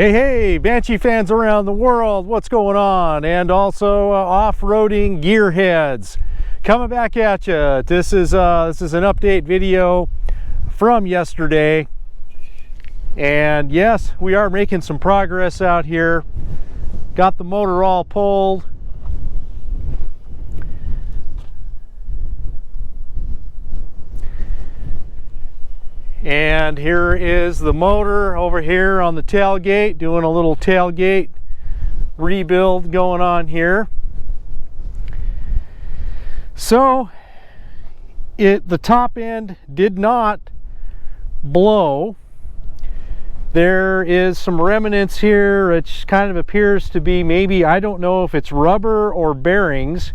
Hey, Banshee fans around the world, what's going on? And also off-roading gearheads, coming back at you. This is an update video from yesterday, and yes, we are making some progress out here. Got the motor all pulled. And here is the motor over here on the tailgate, doing a little tailgate rebuild going on here. So the top end did not blow. There is some remnants here, which kind of appears to be maybe, I don't know if it's rubber or bearings.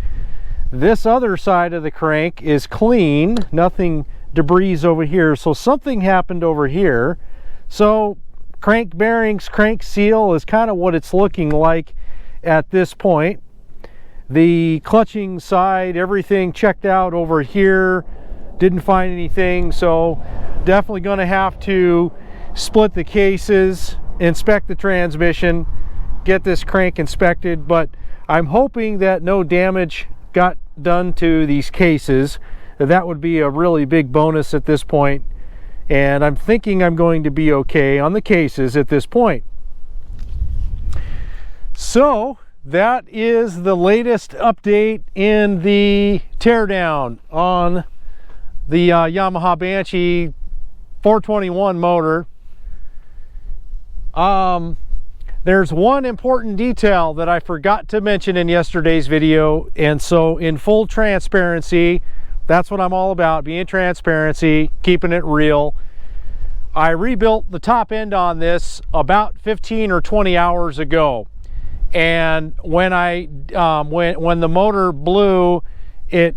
This other side of the crank is clean, nothing debris over here, so something happened over here. So crank bearings, crank seal is kind of what it's looking like at this point. The clutching side, everything checked out over here, didn't find anything, so definitely going to have to split the cases, inspect the transmission, get this crank inspected, but I'm hoping that no damage got done to these cases. That would be a really big bonus at this point, and I'm thinking I'm going to be okay on the cases at this point. So that is the latest update in the teardown on the Yamaha Banshee 421 motor. There's one important detail that I forgot to mention in yesterday's video, and so in full transparency, that's what I'm all about, being transparency, keeping it real. I rebuilt the top end on this about 15 or 20 hours ago. And when when the motor blew, it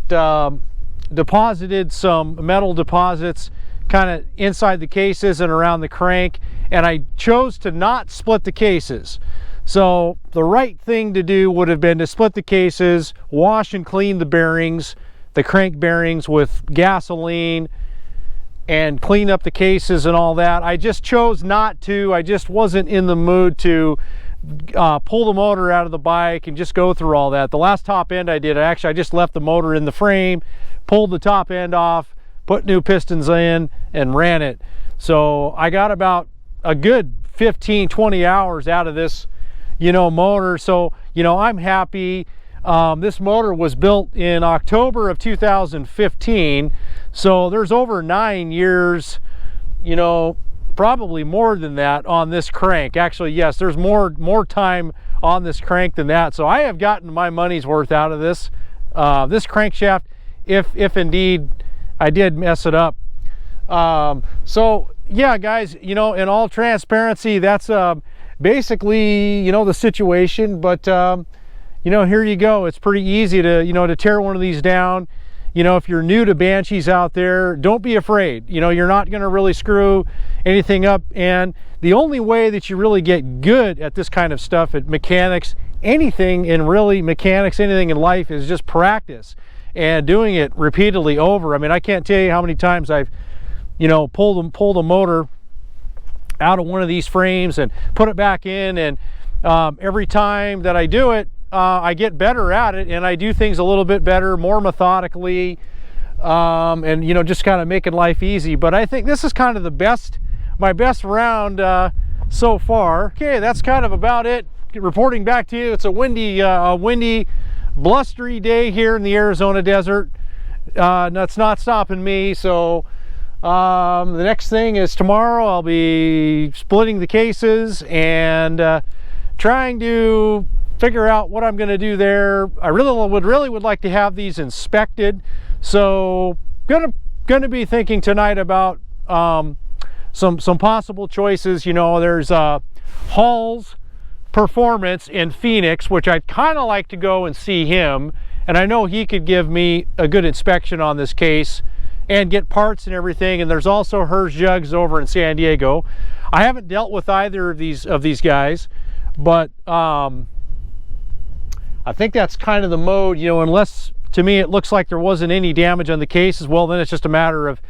deposited some metal deposits kind of inside the cases and around the crank. And I chose to not split the cases. So the right thing to do would have been to split the cases, wash and clean the bearings, the crank bearings with gasoline, and clean up the cases and all that. I just chose not to. I just wasn't in the mood to pull the motor out of the bike and just go through all that. The last top end I did, I just left the motor in the frame, pulled the top end off, put new pistons in, and ran it. So I got about a good 15-20 hours out of this, motor. So, I'm happy. This motor was built in October of 2015, so there's over 9 years, probably more than that on this crank. Actually, yes, there's more time on this crank than that. So I have gotten my money's worth out of this this crankshaft, if indeed I did mess it up. So yeah, guys, in all transparency, that's basically the situation. But here you go. It's pretty easy to, to tear one of these down. If you're new to Banshees out there, don't be afraid. You're not going to really screw anything up. And the only way that you really get good at this kind of stuff, at mechanics, anything in really mechanics, anything in life, is just practice and doing it repeatedly over. I mean, I can't tell you how many times I've, pulled a motor out of one of these frames and put it back in. And every time that I do it, I get better at it, and I do things a little bit better, more methodically, and just kind of making life easy. But I think this is kind of my best round so far. Okay, that's kind of about it. Reporting back to you. It's a windy, blustery day here in the Arizona desert. That's not stopping me. So the next thing is tomorrow I'll be splitting the cases and trying to figure out what I'm going to do there. I really would like to have these inspected. So gonna be thinking tonight about some possible choices. There's Hall's Performance in Phoenix, which I'd kind of like to go and see him, and I know he could give me a good inspection on this case and get parts and everything. And there's also Hers Jugs over in San Diego. I haven't dealt with either of these guys, but I think that's kind of the mode, unless to me it looks like there wasn't any damage on the cases. Well, then it's just a matter of,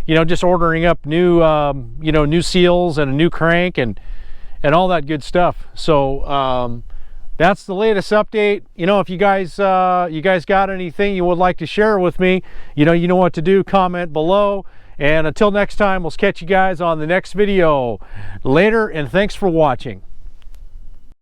just ordering up new, new seals and a new crank and and all that good stuff. So that's the latest update. You know, if you guys got anything you would like to share with me, you know what to do. Comment below. And until next time, we'll catch you guys on the next video. Later, and thanks for watching.